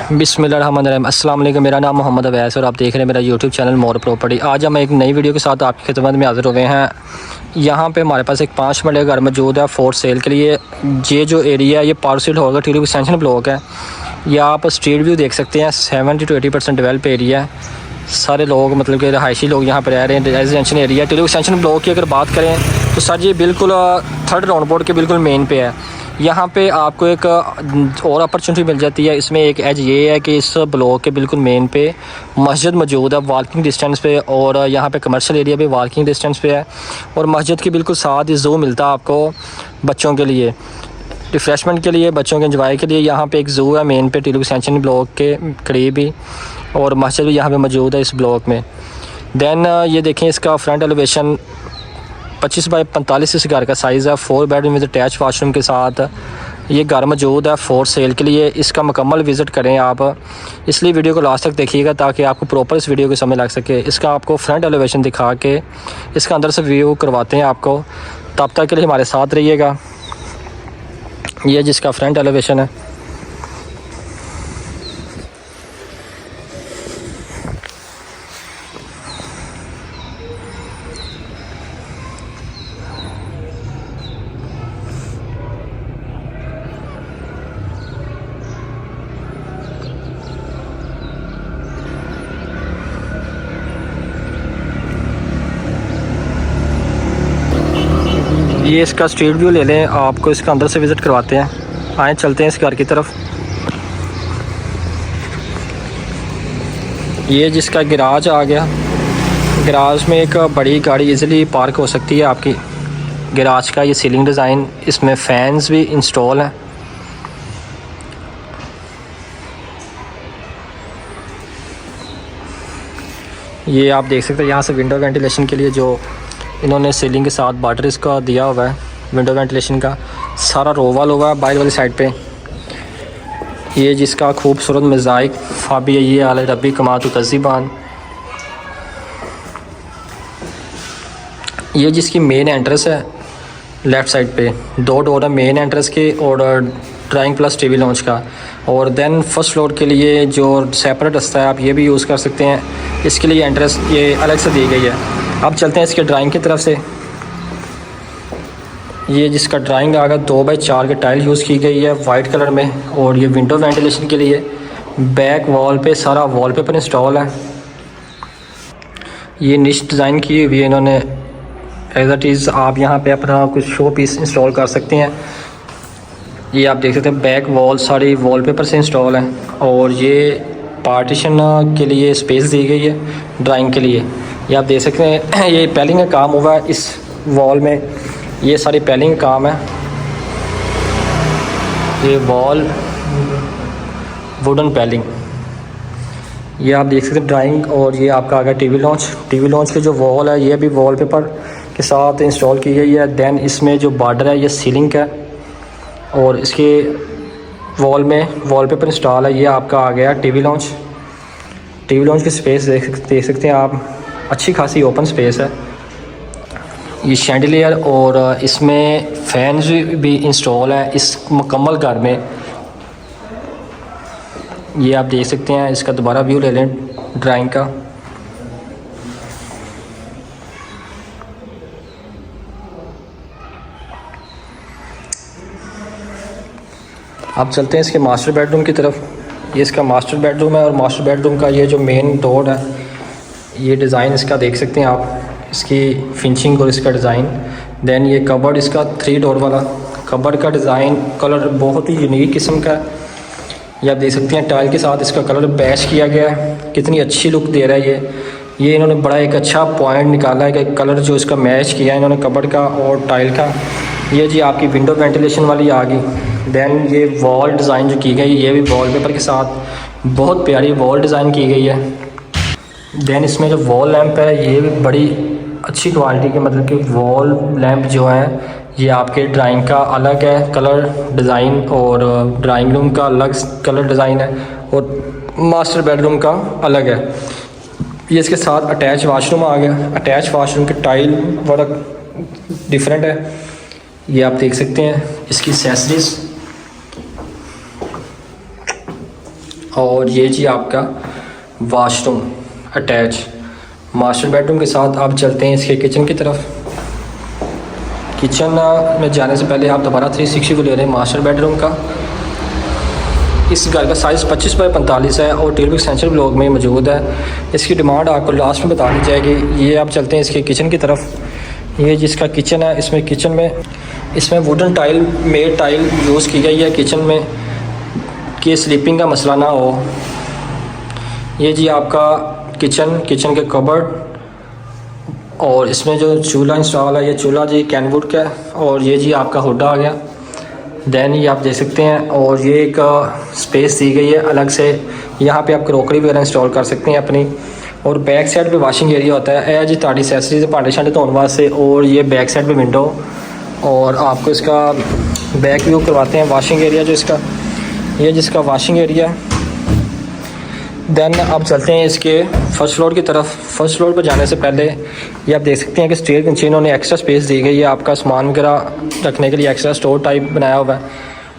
बिस्मिल्लाहिर्रहमानिर्रहीम। अस्सलाम वालेकुम। मेरा नाम मोहम्मद अवैस और आप देख रहे हैं मेरा यूट्यूब चैनल मोर प्रॉपर्टी। आज हम एक नई वीडियो के साथ आपकी खिदमत में हाज़िर हुए हैं। यहाँ पे हमारे पास एक 5 मरले का घर मौजूद है फॉर सेल के लिए। ये जो एरिया है ये पार्सल होगा टीलू एक्सटेंशन ब्लॉक है। या आप स्ट्रीट व्यू देख सकते हैं। 70 to 80% डेवलप एरिया है। सारे लोग मतलब कि रहायशी लोग यहाँ पर रह रहे हैं। Residential area Teelu extension block की अगर बात करें तो सर ये बिल्कुल 3rd राउंड बोर्ड के बिल्कुल मेन पे है। यहाँ पे आपको एक और अपॉर्चुनिटी मिल जाती है। इसमें एक एज ये है कि इस ब्लॉक के बिल्कुल मेन पे मस्जिद मौजूद है वॉकिंग डिस्टेंस पे, और यहाँ पे कमर्शियल एरिया भी वॉकिंग डिस्टेंस पे है। और मस्जिद के बिल्कुल साथ ही ज़ू मिलता है आपको बच्चों के लिए, रिफ़्रेशमेंट के लिए, बच्चों के एंजॉय के लिए। यहाँ पे एक ज़ू है मेन पे टीलू एक्सटेंशन ब्लॉक के करीब ही, और मस्जिद भी यहाँ पे मौजूद है इस ब्लॉक में। दैन ये देखें इसका फ्रंट एलिवेशन 25 बाई 45 इस घर का साइज़ है। 4 बेडरूम विद अटैच वाशरूम के साथ ये घर मौजूद है फॉर सेल के लिए। इसका मुकम्मल विज़िट करें आप, इसलिए वीडियो को लास्ट तक देखिएगा ताकि आपको प्रॉपर इस वीडियो को समझ लग सके। इसका आपको फ्रंट एलिवेशन दिखा के इसका अंदर से व्यू करवाते हैं आपको। तब तक के लिए हमारे साथ रहिएगा। ये जिसका फ्रंट एलिवेशन है। ये इसका स्ट्रीट व्यू ले लें, आपको इसका अंदर से विज़िट करवाते हैं। आए चलते हैं इस घर की तरफ। ये जिसका गैराज आ गया। गैराज में एक बड़ी गाड़ी इजीली पार्क हो सकती है आपकी। गैराज का ये सीलिंग डिज़ाइन, इसमें फ़ैन्स भी इंस्टॉल हैं। ये आप देख सकते हैं यहाँ से विंडो वेंटिलेशन के लिए जो इन्होंने सीलिंग के साथ बॉर्डर इसका दिया हुआ है विंडो वेंटिलेशन का। सारा रोवाल हुआ है बाहर वाली साइड पे। ये जिसका खूबसूरत मोज़ाइक फाबी ये आल रबी कमातु तज़ीबान। ये जिसकी मेन एंट्रेंस है लेफ़्ट साइड पे 2 डोर है मेन एंट्रेंस के, और ड्राइंग प्लस टीवी लॉन्च का। और देन फर्स्ट फ्लोर के लिए जो सेपरेट रास्ता है आप ये भी यूज़ कर सकते हैं। इसके लिए एंट्रेंस ये अलग से दी गई है। अब चलते हैं इसके ड्राइंग की तरफ से। ये जिसका ड्राइंग आ गया 2 बाई 4 की टाइल यूज़ की गई है वाइट कलर में। और ये विंडो वेंटिलेशन के लिए बैक वॉल पे सारा वॉलपेपर इंस्टॉल है। ये निश डिज़ाइन की हुई है इन्होंने एज इट इज़। आप यहाँ पे अपना कुछ शो पीस इंस्टॉल कर सकते हैं। ये आप देख सकते हैं बैक वॉल सारी वॉलपेपर से इंस्टॉल है। और ये पार्टीशन के लिए स्पेस दी गई है ड्राइंग के लिए। ये आप देख सकते हैं ये पैलिंग का काम हुआ है इस वॉल में। ये सारी पैलिंग का काम है। ये वॉल वुडन पैलिंग, ये आप देख सकते हैं ड्राइंग। और ये आपका आ गया टीवी लॉन्च। टीवी लॉन्च की जो वॉल है ये भी वॉलपेपर के साथ इंस्टॉल की गई है। दैन इसमें जो बॉर्डर है ये सीलिंग का है, और इसके वॉल में वॉलपेपर इंस्टॉल है। ये आपका आ गया टीवी लॉन्च। टीवी लॉन्च की स्पेस देख सकते हैं आप, अच्छी खासी ओपन स्पेस है। ये शैंडलियर और इसमें फैंस भी इंस्टॉल है इस मुकम्मल घर में। ये आप देख सकते हैं। इसका दोबारा व्यू ले लें ड्राइंग का। अब चलते हैं इसके मास्टर बेडरूम की तरफ। ये इसका मास्टर बेडरूम है, और मास्टर बेडरूम का ये जो मेन डोर है ये डिज़ाइन इसका देख सकते हैं आप, इसकी फिनिशिंग और इसका डिज़ाइन। दैन ये कबर्ड इसका 3 डोर वाला कबर्ड का डिज़ाइन कलर बहुत ही यूनिक किस्म का है। ये आप देख सकते हैं टाइल के साथ इसका कलर बैच किया गया है। कितनी अच्छी लुक दे रहा है ये इन्होंने बड़ा एक अच्छा पॉइंट निकाला है कि कलर जो इसका मैच किया है इन्होंने कबर्ड का और टाइल का। ये जी आपकी विंडो वेंटिलेशन वाली आ गई। दैन ये वॉल डिज़ाइन जो की गई ये भी वॉलपेपर के साथ बहुत प्यारी वॉल डिज़ाइन की गई है। दैन इसमें जो वॉल लैंप है ये भी बड़ी अच्छी क्वालिटी के, मतलब कि वॉल लैंप जो है ये आपके ड्राइंग का अलग है कलर डिज़ाइन, और ड्राइंग रूम का अलग कलर डिज़ाइन है, और मास्टर बेडरूम का अलग है। ये इसके साथ अटैच वाशरूम आ गया। अटैच वाशरूम की टाइल वर्क डिफरेंट है, ये आप देख सकते हैं। इसकी एक्सेसरीज और ये जी आपका वाशरूम अटैच मास्टर बेडरूम के साथ। आप चलते हैं इसके किचन की तरफ। किचन में जाने से पहले आप दोबारा 360 व्यू ले रहे हैं मास्टर बेडरूम का। इस घर का साइज़ 25 बाई 45 है और टेलबुक सेंचुरी ब्लॉक में मौजूद है। इसकी डिमांड आपको लास्ट में बता दी जाएगी। ये आप चलते हैं इसके किचन की तरफ। ये जिसका किचन है, इसमें किचन में इसमें wooden tile made tile use की गई है किचन में कि स्लीपिंग का मसला ना हो। ये जी आपका किचन के कबर्ड और इसमें जो चूल्हा इंस्टॉल है, ये चूल्हा जी कैनवुड का है। और ये जी आपका हुड आ गया। दैन ये आप देख सकते हैं। और ये एक स्पेस दी गई है अलग से, यहाँ पे आप क्रॉकरी वगैरह इंस्टॉल कर सकते हैं अपनी। और बैक साइड पे वॉशिंग एरिया होता है जी ताड़ी एसेसरीज भांडे शांडे धोने वास्ते। और ये बैक साइड पे विंडो और आपको इसका बैक व्यू करवाते हैं वॉशिंग एरिया जो इसका, ये जिसका वॉशिंग एरिया है। देन आप चलते हैं इसके फर्स्ट फ्लोर की तरफ। फर्स्ट फ्लोर पर जाने से पहले ये आप देख सकते हैं कि स्टेयर के नीचे इन्होंने एक्स्ट्रा स्पेस दी गई है आपका सामान वगैरह रखने के लिए, एक्स्ट्रा स्टोर टाइप बनाया हुआ है।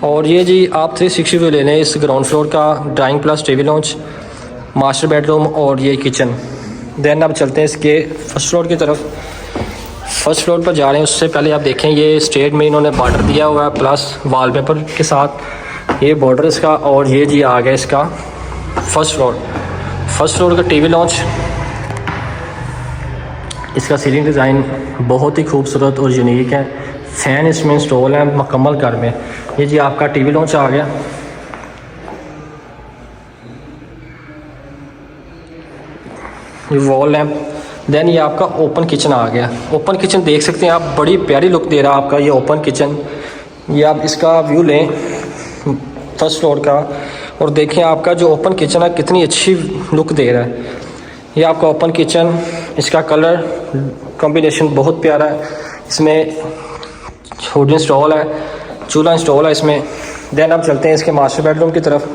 और ये जी आप 360 व्यू ले लें इस ग्राउंड फ्लोर का, drawing plus TV launch, master bedroom और ये किचन। देन आप चलते हैं इसके फर्स्ट फ्लोर की तरफ। फर्स्ट फ्लोर पर जा रहे हैं उससे पहले आप देखें ये स्टेयर में इन्होंने बॉर्डर दिया हुआ है प्लस वॉलपेपर के साथ ये बॉर्डर इसका। और ये जी आ गया इसका फर्स्ट फ्लोर का टीवी लॉन्च। इसका सीलिंग डिज़ाइन बहुत ही खूबसूरत और यूनिक है। फ़ैन इसमें इंस्टॉल है मुकम्मल घर में। ये जी आपका टीवी लॉन्च आ गया। ये वॉल लैंप। देन ये आपका ओपन किचन आ गया। ओपन किचन देख सकते हैं आप, बड़ी प्यारी लुक दे रहा है आपका ये ओपन किचन। ये आप इसका व्यू लें फर्स्ट फ्लोर का और देखें आपका जो ओपन किचन है कितनी अच्छी लुक दे रहा है। ये आपका ओपन किचन, इसका कलर कॉम्बिनेशन बहुत प्यारा है। इसमें हुड इंस्टॉल है, चूल्हा इंस्टॉल है इसमें। देन आप चलते हैं इसके मास्टर बेडरूम की तरफ।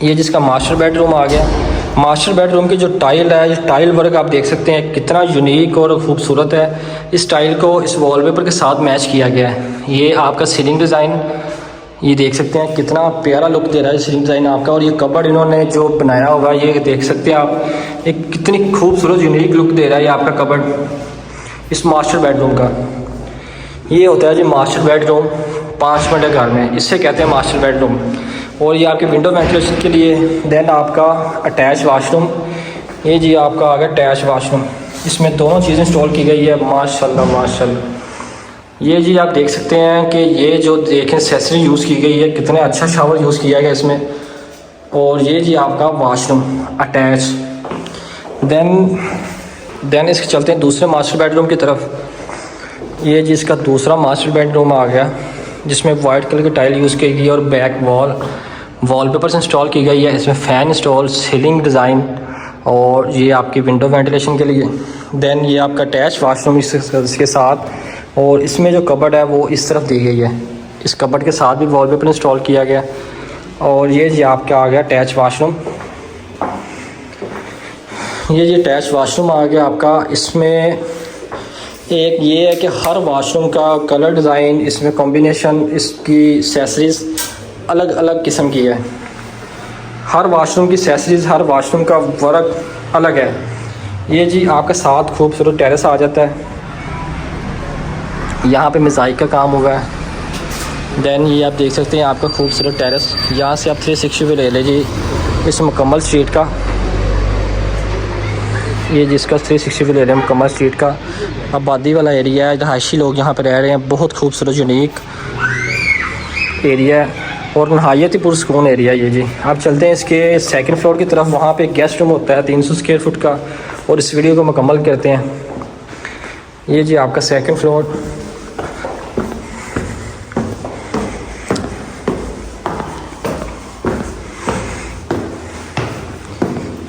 ये जिसका मास्टर बेडरूम आ गया। मास्टर बेडरूम की जो टाइल है, ये टाइल वर्क आप देख सकते हैं कितना यूनिक और ख़ूबसूरत है। इस टाइल को इस वॉलपेपर के साथ मैच किया गया है। ये आपका सीलिंग डिज़ाइन ये देख सकते हैं कितना प्यारा लुक दे रहा है सीलिंग डिज़ाइन आपका। और ये कबर्ड इन्होंने जो बनाया होगा ये देख सकते हैं आप, एक कितनी खूबसूरत यूनिक लुक दे रहा है ये आपका कबर्ड इस मास्टर बेडरूम का। ये होता है जी मास्टर बेडरूम 5 बड़े घर में, इससे कहते हैं मास्टर बेडरूम। और ये आपके विंडो वेंटिलेशन के लिए। देन आपका अटैच वाशरूम। ये जी आपका आ गया अटैच वाशरूम, इसमें दोनों चीज़ें इंस्टॉल की गई है माशाल्लाह माशाल्लाह। ये जी आप देख सकते हैं कि ये जो देखें एक्सेसरी यूज़ की गई है, कितने अच्छा शावर यूज़ किया गया इसमें। और ये जी आपका वाशरूम अटैच। देन इसके चलते हैं दूसरे मास्टर बेडरूम की तरफ। ये जी इसका दूसरा मास्टर बेडरूम आ गया जिसमें वाइट कलर की टाइल यूज़ की गई और बैक वॉलपेपर्स इंस्टॉल की गई है। इसमें फ़ैन इंस्टॉल, सीलिंग डिज़ाइन और ये आपकी विंडो वेंटिलेशन के लिए। देन ये आपका अटैच वाशरूम इसके साथ। और इसमें जो कबर्ड है वो इस तरफ दी गई है, इस कबर्ड के साथ भी वॉलपेपर इंस्टॉल किया गया। और ये जी आपका आ गया अटैच वाशरूम। ये जी अटैच वाशरूम आ गया आपका। इसमें एक ये है कि हर वाशरूम का कलर डिज़ाइन, इसमें कॉम्बिनेशन, इसकी एक्सेसरीज़ अलग अलग किस्म की है। हर वाशरूम की एक्सेसरीज़, हर वाशरूम का वर्क अलग है। ये जी आपके साथ खूबसूरत टेरेस आ जाता है। यहाँ पे मोज़ाइक का काम हुआ है। देन ये आप देख सकते हैं आपका खूबसूरत टेरेस। यहाँ से आप 360 भी ले लीजिए इस मुकम्मल स्ट्रीट का। ये जिसका 360 भी ले रहे हैं मुकम्मल स्ट्रीट का। आबादी वाला एरिया है, रहायशी लोग यहाँ पे रह रहे हैं। बहुत खूबसूरत यूनिक एरिया है और नहायत ही पुरसकून एरिया। ये जी आप चलते हैं इसके सेकंड फ्लोर की तरफ। वहाँ पे गेस्ट रूम होता है 300 स्क्वायर फुट का। और इस वीडियो को मुकम्मल करते हैं। ये जी आपका सेकंड फ्लोर।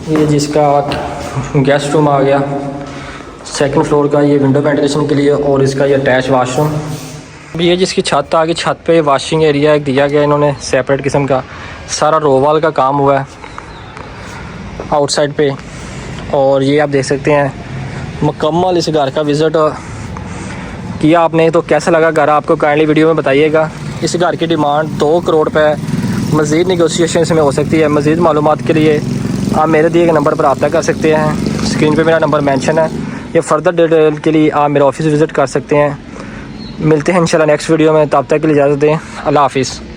ये जिसका गेस्ट रूम आ गया सेकंड फ्लोर का, ये विंडो वेंटिलेशन के लिए। और इसका ये अटैच वाशरूम। ये जिसकी छत आ गई, छत पे वाशिंग एरिया एक दिया गया इन्होंने सेपरेट किस्म का। सारा रोवाल का काम हुआ है आउटसाइड पे। और ये आप देख सकते हैं मुकम्मल इस घर का विज़िट किया आपने तो कैसा लगा घर आपको, काइंडली वीडियो में बताइएगा। इस घर की डिमांड 2 करोड़ रुपये। मज़ीद निगोशिएशन इसमें हो सकती है। मज़ीद मालूमात के लिए आप मेरे दिए गए नंबर पर रब्ता कर सकते हैं। स्क्रीन पे मेरा नंबर मेंशन है। ये फर्दर डिटेल के लिए आप मेरा ऑफिस विज़िट कर सकते हैं। मिलते हैं इंशाल्लाह नेक्स्ट वीडियो में। तब तक के लिए इजाज़त दें। अल्लाह हाफिज़।